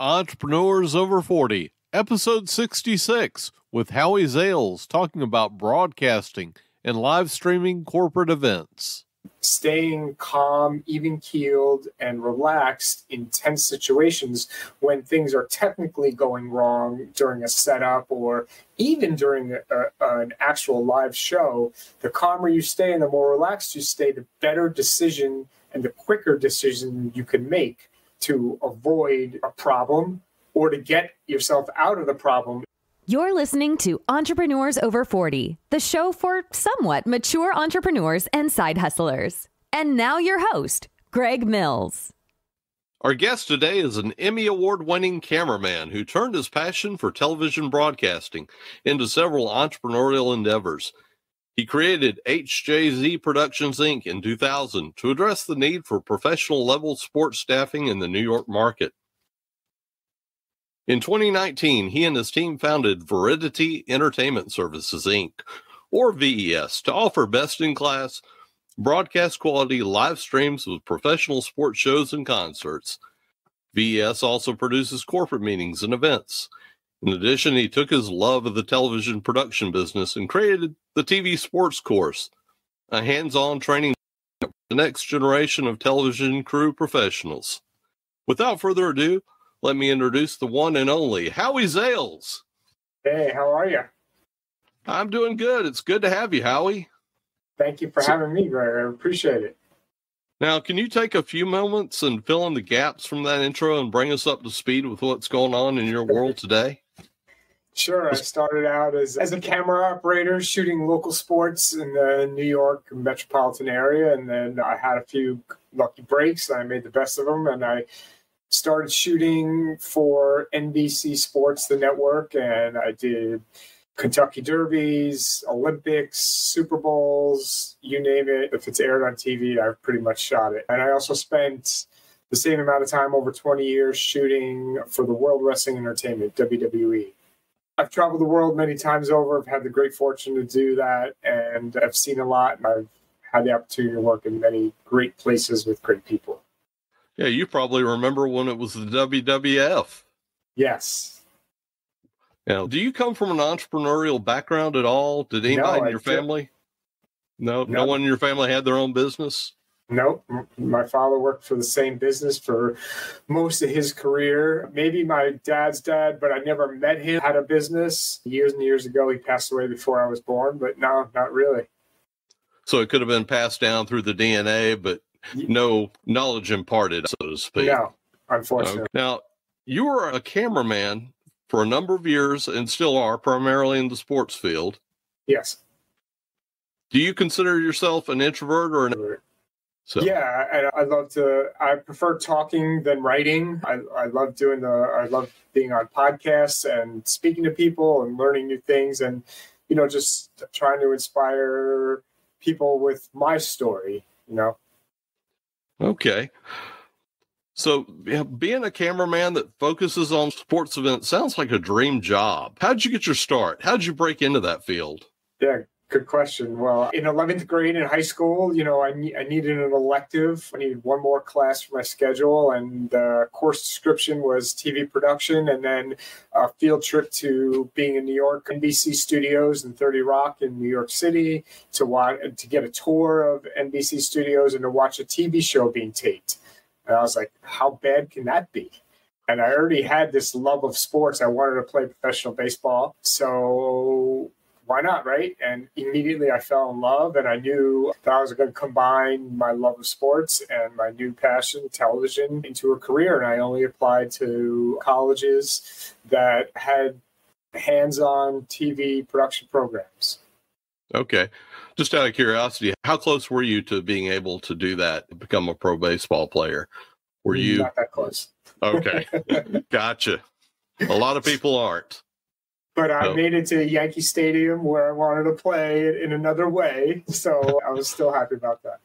Entrepreneurs Over 40, episode 66, with Howie Zales talking about broadcasting and live streaming corporate events. Staying calm, even-keeled, and relaxed in tense situations when things are technically going wrong during a setup or even during an actual live show. The calmer you stay and the more relaxed you stay, the better decision and the quicker decision you can make to avoid a problem or to get yourself out of the problem. You're listening to Entrepreneurs Over 40, the show for somewhat mature entrepreneurs and side hustlers. And now your host, Greg Mills. Our guest today is an Emmy Award-winning cameraman who turned his passion for television broadcasting into several entrepreneurial endeavors. He created HJZ Productions, Inc. in 2000 to address the need for professional-level sports staffing in the New York market. In 2019, he and his team founded Veridity Entertainment Services, Inc., or VES, to offer best-in-class, broadcast-quality live streams with professional sports shows and concerts. VES also produces corporate meetings and events. In addition, he took his love of the television production business and created the TV Sports Course, a hands-on training for the next generation of television crew professionals. Without further ado, let me introduce the one and only Howie Zales. Hey, how are you? I'm doing good. It's good to have you, Howie. Thank you for having me, Greg. I appreciate it. Now, can you take a few moments and fill in the gaps from that intro and bring us up to speed with what's going on in your world today? Sure. I started out as a camera operator shooting local sports in the New York metropolitan area, and then I had a few lucky breaks, and I made the best of them, and I started shooting for NBC Sports, the network, and I did Kentucky Derbies, Olympics, Super Bowls, you name it. If it's aired on TV, I've pretty much shot it. And I also spent the same amount of time, over 20 years, shooting for the World Wrestling Entertainment, WWE. I've traveled the world many times over. I've had the great fortune to do that, and I've seen a lot, and I've had the opportunity to work in many great places with great people. Yeah, you probably remember when it was the WWF. Yes. Now, do you come from an entrepreneurial background at all? Did anybody in your family? No one in your family had their own business? Nope. My father worked for the same business for most of his career. Maybe my dad's dad, but I never met him, had a business. Years and years ago, he passed away before I was born, but no, not really. So it could have been passed down through the DNA, but no knowledge imparted, so to speak. No, unfortunately. Okay. Now, you were a cameraman for a number of years and still are, primarily in the sports field. Yes. Do you consider yourself an introvert or an introvert? Yeah, and I prefer talking than writing. I love being on podcasts and speaking to people and learning new things and, just trying to inspire people with my story, Okay. So being a cameraman that focuses on sports events sounds like a dream job. How'd you get your start? How'd you break into that field? Yeah, good question. Well, in 11th grade in high school, I needed an elective. I needed one more class for my schedule, and the course description was TV production and then a field trip to being in New York, NBC Studios and 30 Rock in New York City to get a tour of NBC Studios and to watch a TV show being taped. And I was like, how bad can that be? And I already had this love of sports. I wanted to play professional baseball. So why not, right? And immediately I fell in love, and I knew that I was going to combine my love of sports and my new passion, television, into a career. And I only applied to colleges that had hands-on TV production programs. Okay. Just out of curiosity, how close were you to being able to do that, to become a pro baseball player? Were you not that close? Okay. Gotcha. A lot of people aren't. But I made it to Yankee Stadium where I wanted to play in another way. So I was still happy about that.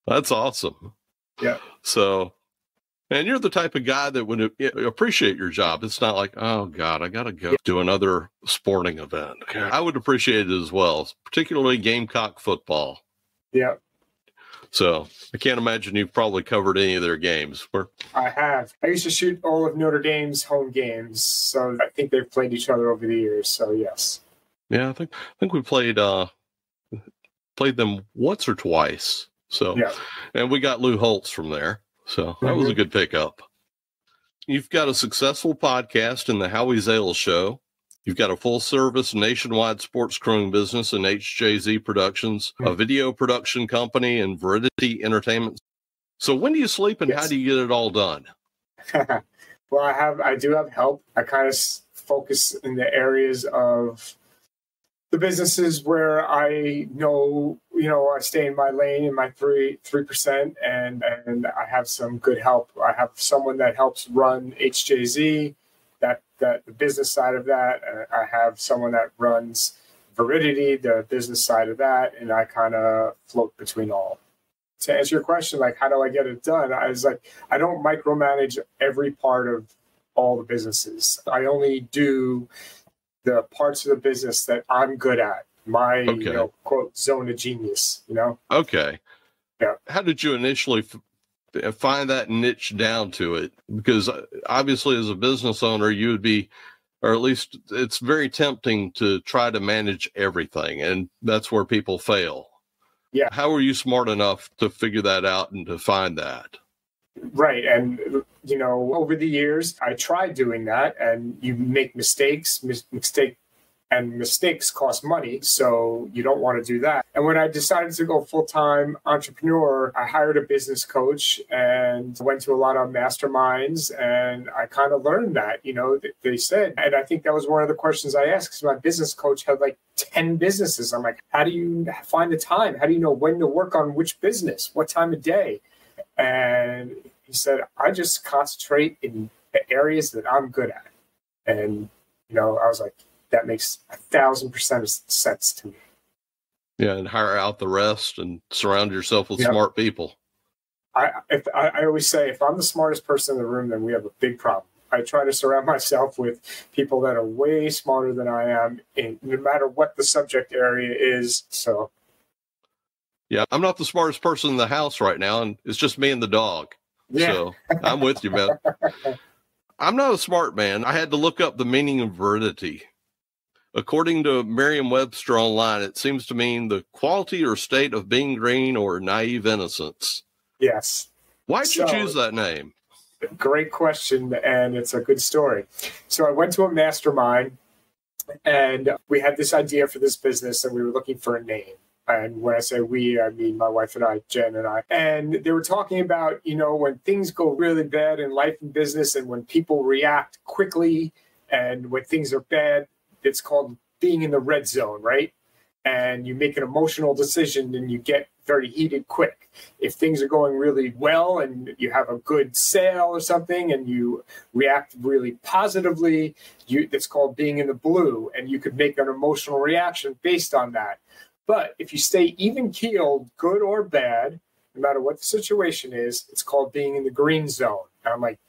That's awesome. Yeah. So, and you're the type of guy that would appreciate your job. It's not like, oh, God, I got to go to another sporting event. I would appreciate it as well, particularly Gamecock football. Yeah. So I can't imagine you've probably covered any of their games. I have. I used to shoot all of Notre Dame's home games, so I think they've played each other over the years. So yes. Yeah, I think we played them once or twice. So, yeah. And we got Lou Holtz from there. So that was a good pickup. You've got a successful podcast in the Howie Zales Show. You've got a full-service nationwide sports crewing business in HJZ Productions, a video production company, and Veridity Entertainment. So when do you sleep, and how do you get it all done? Well, I do have help. I kind of focus in the areas of the businesses where I know, I stay in my lane, in my 3%, and I have some good help. I have someone that helps run HJZ, that the business side of that. I have someone that runs Veridity, the business side of that, and I kind of float between all. To answer your question, like, how do I get it done? I don't micromanage every part of all the businesses. I only do the parts of the business that I'm good at. My, quote, zone of genius, Okay. Yeah. How did you initially find that niche down to it? Because obviously as a business owner, you would be, or at least it's very tempting to try to manage everything. And that's where people fail. Yeah. How were you smart enough to figure that out and to find that? Right. And, over the years, I tried doing that, and you make mistakes. Mistakes cost money, so you don't want to do that. And when I decided to go full-time entrepreneur, I hired a business coach and went to a lot of masterminds, and I kind of learned that, they said. And I think that was one of the questions I asked, because my business coach had like 10 businesses. I'm like, how do you find the time? How do you know when to work on which business? What time of day? And he said, I just concentrate in the areas that I'm good at. And, I was like, that makes 1,000% sense to me. Yeah, and hire out the rest and surround yourself with smart people. I always say, if I'm the smartest person in the room, then we have a big problem. I try to surround myself with people that are way smarter than I am, no matter what the subject area is. So, yeah, I'm not the smartest person in the house right now, and it's just me and the dog. Yeah. So I'm with you, man. I'm not a smart man. I had to look up the meaning of veridity. According to Merriam-Webster online, it seems to mean the quality or state of being green or naive innocence. Yes. Why'd you choose that name? Great question, and it's a good story. So I went to a mastermind, and we had this idea for this business, and we were looking for a name. And when I say we, I mean my wife and I, Jen and I. And they were talking about, when things go really bad in life and business, and when people react quickly, and when things are bad, it's called being in the red zone, right? And you make an emotional decision and you get very heated quick. If things are going really well and you have a good sale or something and you react really positively, it's called being in the blue, and you could make an emotional reaction based on that. But if you stay even-keeled, good or bad, no matter what the situation is, it's called being in the green zone. And I'm like,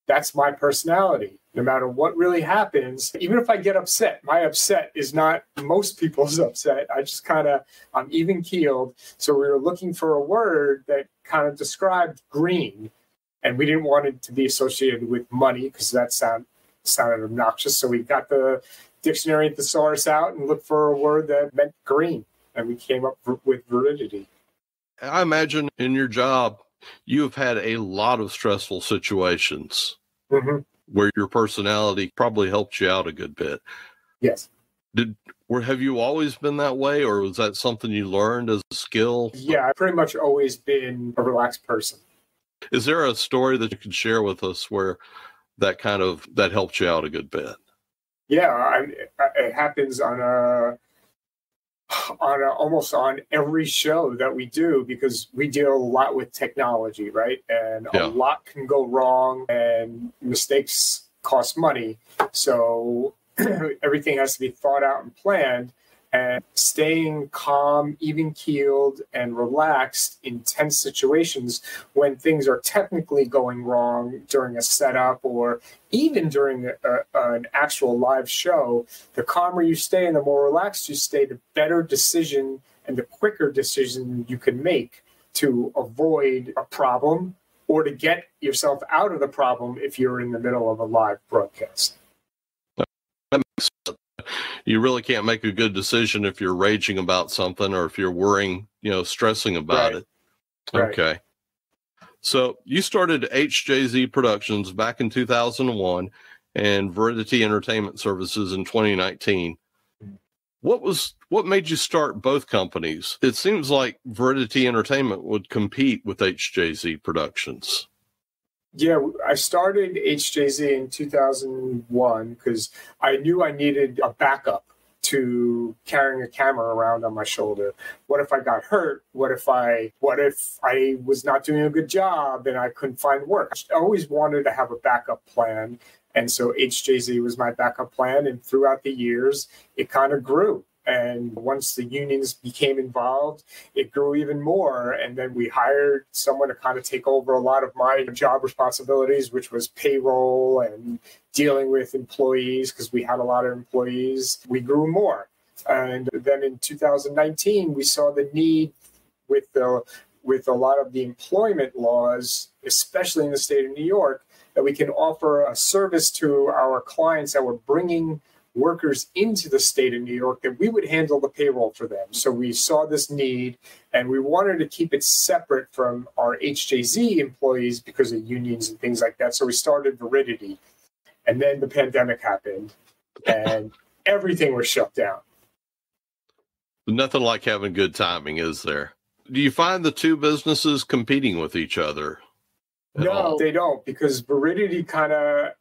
that's my personality. No matter what really happens, even if I get upset, my upset is not most people's upset. I'm even-keeled. So we were looking for a word that kind of described green, and we didn't want it to be associated with money because that sounded obnoxious. So we got the dictionary thesaurus out and looked for a word that meant green, and we came up with veridity. I imagine in your job, you have had a lot of stressful situations where your personality probably helped you out a good bit. Yes. Have you always been that way, or was that something you learned as a skill? Yeah, I've pretty much always been a relaxed person. Is there a story that you could share with us where that helped you out a good bit? Yeah, it happens almost on every show that we do, because we deal a lot with technology, right? And a lot can go wrong, and mistakes cost money. So everything has to be thought out and planned. And staying calm, even-keeled, and relaxed in tense situations when things are technically going wrong during a setup or even during an actual live show, the calmer you stay and the more relaxed you stay, the better decision and the quicker decision you can make to avoid a problem or to get yourself out of the problem if you're in the middle of a live broadcast. That makes sense. You really can't make a good decision if you're raging about something or if you're worrying, stressing about it. Right. Okay. So you started HJZ Productions back in 2001 and Veridity Entertainment Services in 2019. What made you start both companies? It seems like Veridity Entertainment would compete with HJZ Productions. Yeah, I started HJZ in 2001 because I knew I needed a backup to carrying a camera around on my shoulder. What if I got hurt? What if I was not doing a good job and I couldn't find work? I always wanted to have a backup plan. And so HJZ was my backup plan. And throughout the years, it kind of grew. And once the unions became involved, it grew even more. And then we hired someone to kind of take over a lot of my job responsibilities, which was payroll and dealing with employees, because we had a lot of employees. We grew more. And then in 2019, we saw the need with a lot of the employment laws, especially in the state of New York, that we can offer a service to our clients that were bringing workers into the state of New York, that we would handle the payroll for them. So we saw this need and we wanted to keep it separate from our HJZ employees because of unions and things like that. So we started Veridity, and then the pandemic happened and everything was shut down. Nothing like having good timing, is there? Do you find the two businesses competing with each other? No, they don't, because Veridity kind of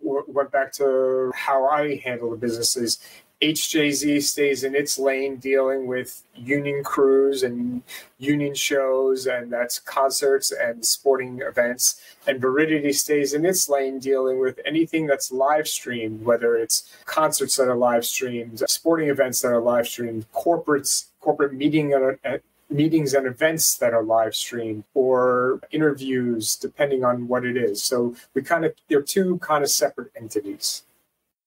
went back to how I handle the businesses. HJZ stays in its lane dealing with union crews and union shows, and that's concerts and sporting events. And Veridity stays in its lane dealing with anything that's live streamed, whether it's concerts that are live streamed, sporting events that are live streamed, corporate meetings and events that are live streamed, or interviews, depending on what it is. So they're two kind of separate entities.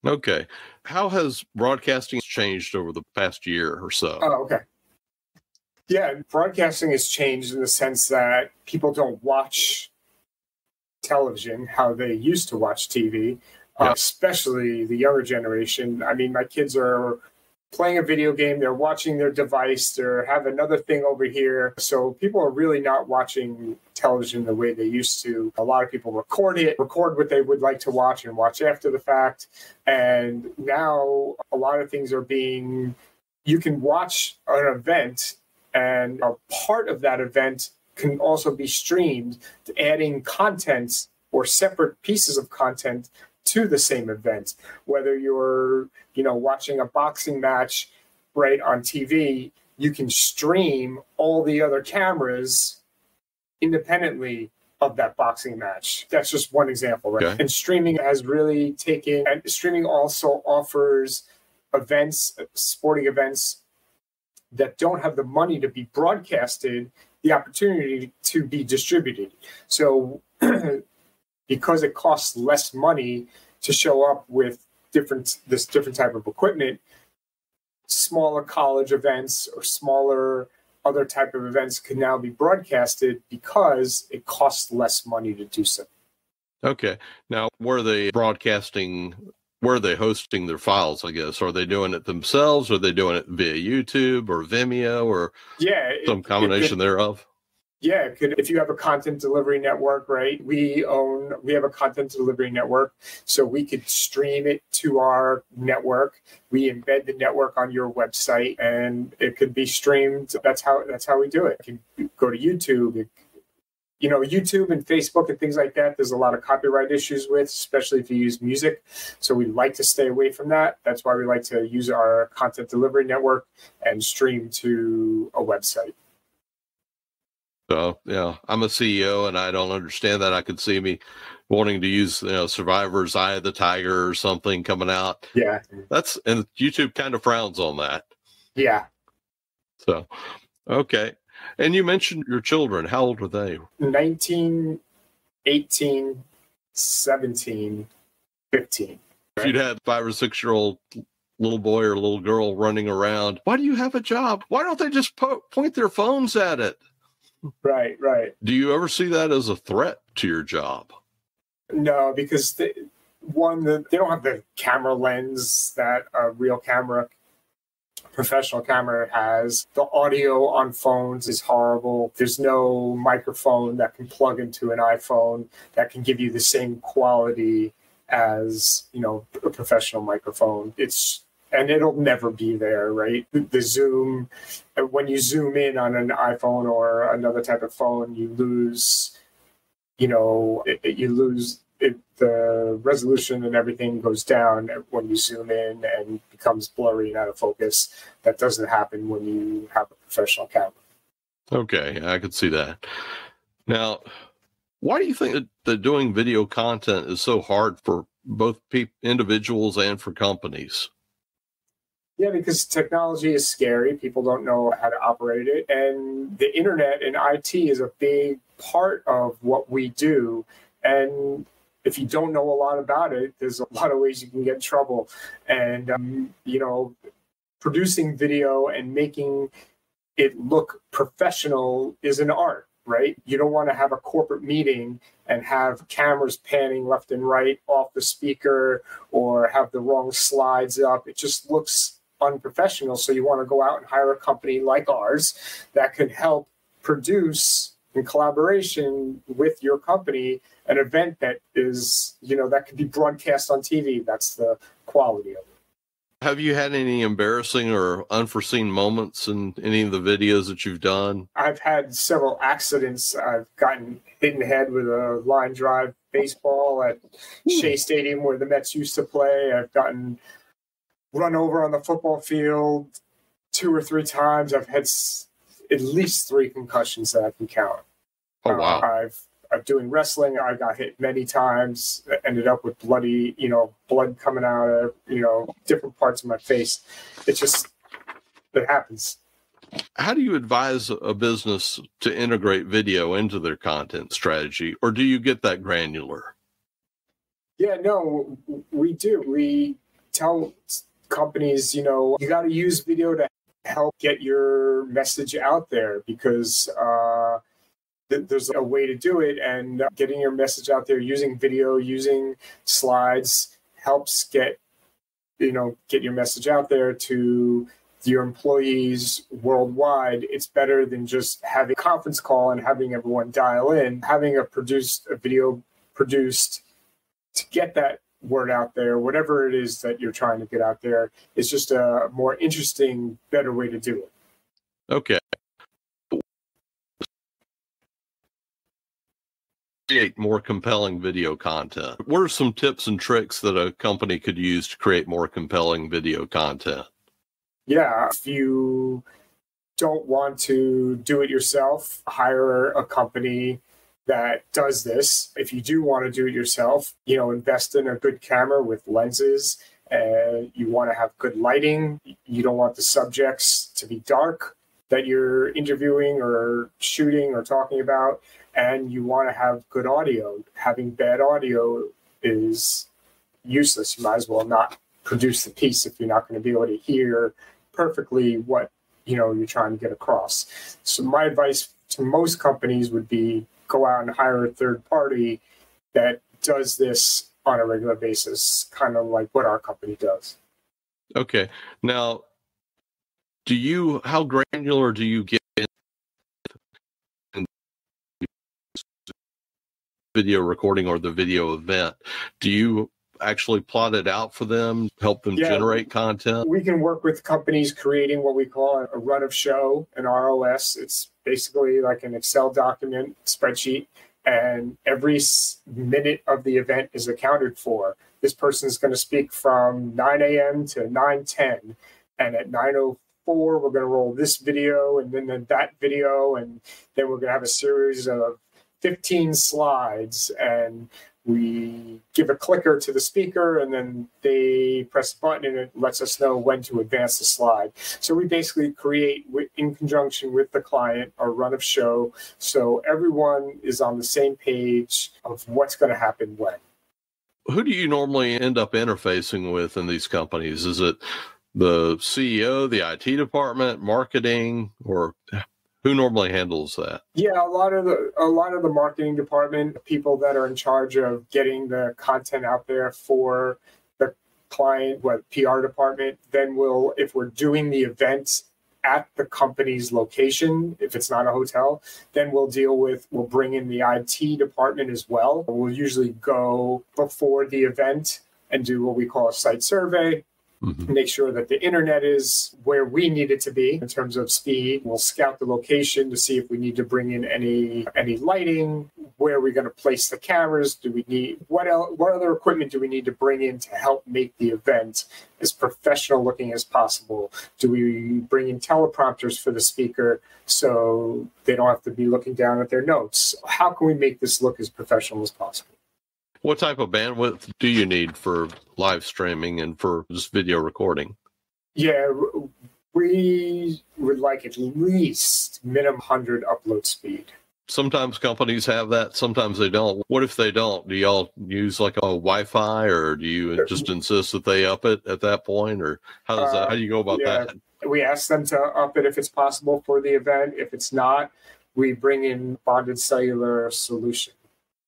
Okay. How has broadcasting changed over the past year or so? Oh, okay. Yeah, broadcasting has changed in the sense that people don't watch television how they used to watch TV, especially the younger generation. I mean, my kids are playing a video game, they're watching their device, they have another thing over here. So people are really not watching television the way they used to. A lot of people record what they would like to watch and watch after the fact. And now a lot of things you can watch an event, and a part of that event can also be streamed, adding content or separate pieces of content to the same event. Whether you're watching a boxing match right on TV, you can stream all the other cameras independently of that boxing match. That's just one example, right? Okay. And streaming has really taken, and streaming also offers events, sporting events that don't have the money to be broadcasted, the opportunity to be distributed. So because it costs less money to show up with this different type of equipment, smaller college events or smaller other type of events can now be broadcasted because it costs less money to do so. Okay. Now, where are they hosting their files, I guess? Are they doing it themselves? Or are they doing it via YouTube or Vimeo or some combination thereof? Yeah, if you have a content delivery network, right? We have a content delivery network, so we could stream it to our network. We embed the network on your website, and it could be streamed. That's how we do it. You can go to YouTube. YouTube and Facebook and things like that, there's a lot of copyright issues with, especially if you use music. So we like to stay away from that. That's why we like to use our content delivery network and stream to a website. So, I'm a CEO and I don't understand that. I could see me wanting to use, Survivor's Eye of the Tiger or something coming out. Yeah. And YouTube kind of frowns on that. Yeah. So, okay. And you mentioned your children. How old were they? 19, 18, 17, 15. If you'd had 5 or 6 year old little boy or little girl running around. Why do you have a job? Why don't they just point their phones at it? Right, right. Do you ever see that as a threat to your job? No, because they don't have the camera lens that a real professional camera has. The audio on phones is horrible. There's no microphone that can plug into an iPhone that can give you the same quality as, a professional microphone. And it'll never be there, right? The zoom, when you zoom in on an iPhone or another type of phone, you lose, the resolution and everything goes down when you zoom in and becomes blurry and out of focus. That doesn't happen when you have a professional camera. Okay, I could see that. Now, why do you think that doing video content is so hard for both individuals and for companies? Yeah, because technology is scary. People don't know how to operate it. And the internet and IT is a big part of what we do. And if you don't know a lot about it, there's a lot of ways you can get in trouble. And, producing video and making it look professional is an art, right? You don't want to have a corporate meeting and have cameras panning left and right off the speaker or have the wrong slides up. It just looks unprofessional. So you want to go out and hire a company like ours that can help produce in collaboration with your company an event that is, that could be broadcast on TV. That's the quality of it. Have you had any embarrassing or unforeseen moments in any of the videos that you've done? I've had several accidents. I've gotten hit in the head with a line drive baseball at Shea Stadium where the Mets used to play. I've gotten run over on the football field 2 or 3 times. I've had at least 3 concussions that I can count. Oh, wow. I'm doing wrestling. I got hit many times, ended up with bloody, blood coming out of, different parts of my face. It happens. How do you advise a business to integrate video into their content strategy, or do you get that granular? Yeah, no, we do. We tell companies, you got to use video to help get your message out there because there's a way to do it, and getting your message out there using video, using slides helps get your message out there to your employees worldwide. It's better than just having a conference call and having everyone dial in. Having a video produced to get that word out there, whatever it is that you're trying to get out there, is just a more interesting, better way to do it. Okay. Create more compelling video content. What are some tips and tricks that a company could use to create more compelling video content? Yeah, if you don't want to do it yourself, hire a company that does this. If you do want to do it yourself, invest in a good camera with lenses. You want to have good lighting. You don't want the subjects to be dark that you're interviewing or shooting or talking about. And you want to have good audio. Having bad audio is useless. You might as well not produce the piece if you're not going to be able to hear perfectly what you're trying to get across. So my advice to most companies would be go out and hire a third party that does this on a regular basis, kind of like what our company does. Okay. Now, how granular do you get in video recording or the video event? Do you actually plot it out for them, help them generate content? We can work with companies creating what we call a run of show, an ROS. It's basically like an Excel document spreadsheet, and every minute of the event is accounted for. This person is going to speak from 9 a.m. to 9:10, and at 9:04 we're going to roll this video and then that video, and then we're going to have a series of 15 slides, and we give a clicker to the speaker, and then they press a button, and it lets us know when to advance the slide. So we basically create, in conjunction with the client, a run of show, so everyone is on the same page of what's going to happen when. Who do you normally end up interfacing with in these companies? Is it the CEO, the IT department, marketing, or who normally handles that? Yeah, a lot of the marketing department, people that are in charge of getting the content out there for the client, what PR department, then if we're doing the event at the company's location, if it's not a hotel, then we'll bring in the IT department as well. We'll usually go before the event and do what we call a site survey. Make sure that the internet is where we need it to be in terms of speed. We'll scout the location to see if we need to bring in any lighting. Where are we going to place the cameras? Do we need what other equipment do we need to bring in to help make the event as professional looking as possible? Do we bring in teleprompters for the speaker so they don't have to be looking down at their notes? How can we make this look as professional as possible? What type of bandwidth do you need for live streaming and for just video recording? Yeah, we would like at least minimum 100 upload speed. Sometimes companies have that, sometimes they don't. What if they don't? Do y'all use like a Wi-Fi, or do you just insist that they up it at that point? Or how do you go about that? We ask them to up it if it's possible for the event. If it's not, we bring in bonded cellular solution.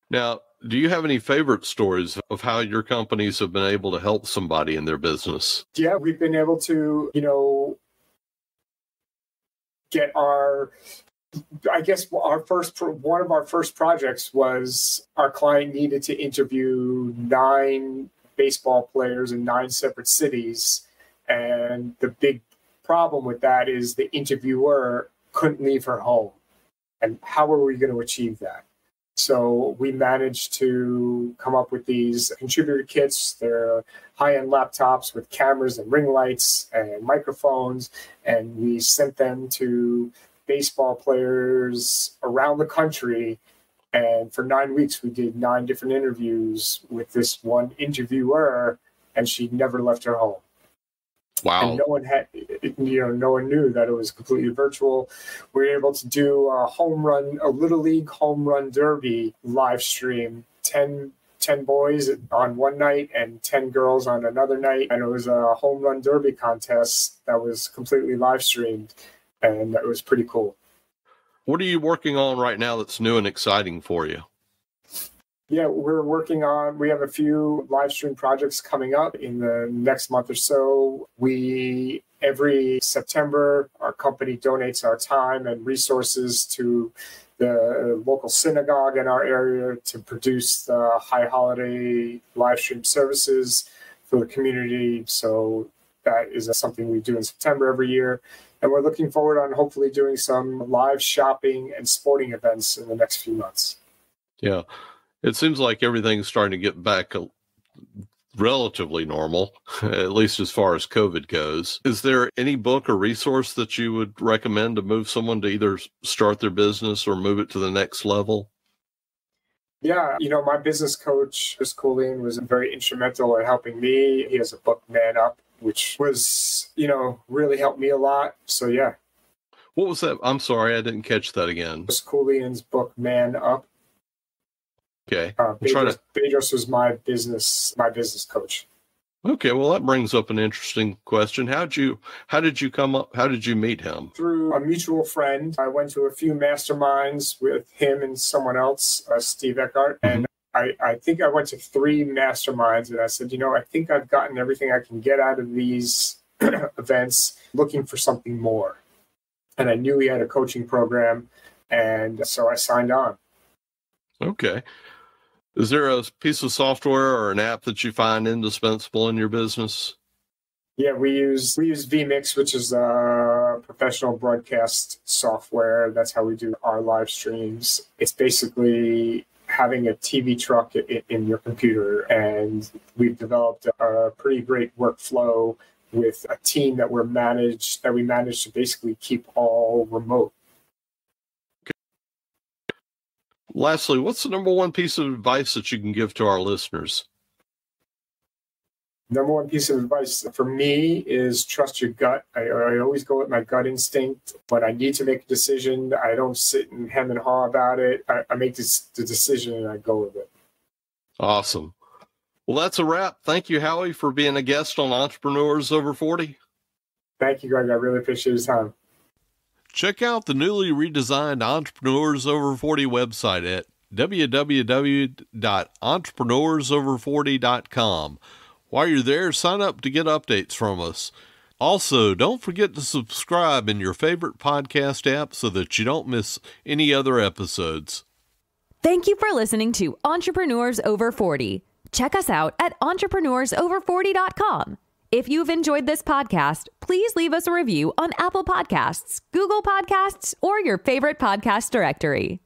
Now, do you have any favorite stories of how your companies have been able to help somebody in their business? Yeah, we've been able to, get one of our first projects was our client needed to interview 9 baseball players in 9 separate cities. And the big problem with that is the interviewer couldn't leave her home. And how are we going to achieve that? So we managed to come up with these contributor kits. They're high-end laptops with cameras and ring lights and microphones, and we sent them to baseball players around the country. And for 9 weeks, we did 9 different interviews with this one interviewer, and she never left her home. Wow. And no one knew that it was completely virtual. We were able to do a Little League home run derby live stream, 10 boys on one night and 10 girls on another night. And it was a home run derby contest that was completely live streamed. And it was pretty cool. What are you working on right now that's new and exciting for you? Yeah, we have a few live stream projects coming up in the next month or so. Every September, our company donates our time and resources to the local synagogue in our area to produce the high holiday live stream services for the community. So that is something we do in September every year. And we're looking forward on hopefully doing some live shopping and sporting events in the next few months. Yeah. It seems like everything's starting to get back relatively normal, at least as far as COVID goes. Is there any book or resource that you would recommend to move someone to either start their business or move it to the next level? Yeah, my business coach, Chris Coolian, was very instrumental in helping me. He has a book, Man Up, which was, really helped me a lot. So, yeah. What was that? I'm sorry, I didn't catch that again. Chris Coolian's book, Man Up. Okay. Bedros was my business coach. Okay, well, that brings up an interesting question. How did you meet him? Through a mutual friend. I went to a few masterminds with him and someone else, Steve Eckhart, and I think I went to 3 masterminds, and I said, I think I've gotten everything I can get out of these events, looking for something more. And I knew he had a coaching program, and so I signed on. Okay. Is there a piece of software or an app that you find indispensable in your business? Yeah, we use vMix, which is a professional broadcast software. That's how we do our live streams. It's basically having a TV truck in your computer, and we've developed a pretty great workflow with a team that we manage to basically keep all remote. Lastly, what's the number one piece of advice that you can give to our listeners? Number one piece of advice for me is trust your gut. I always go with my gut instinct. When I need to make a decision, I don't sit and hem and haw about it. I make the decision and I go with it. Awesome. Well, that's a wrap. Thank you, Howie, for being a guest on Entrepreneurs Over 40. Thank you, Greg. I really appreciate your time. Check out the newly redesigned Entrepreneurs Over 40 website at www.entrepreneursover40.com. While you're there, sign up to get updates from us. Also, don't forget to subscribe in your favorite podcast app so that you don't miss any other episodes. Thank you for listening to Entrepreneurs Over 40. Check us out at entrepreneursover40.com. If you've enjoyed this podcast, please leave us a review on Apple Podcasts, Google Podcasts, or your favorite podcast directory.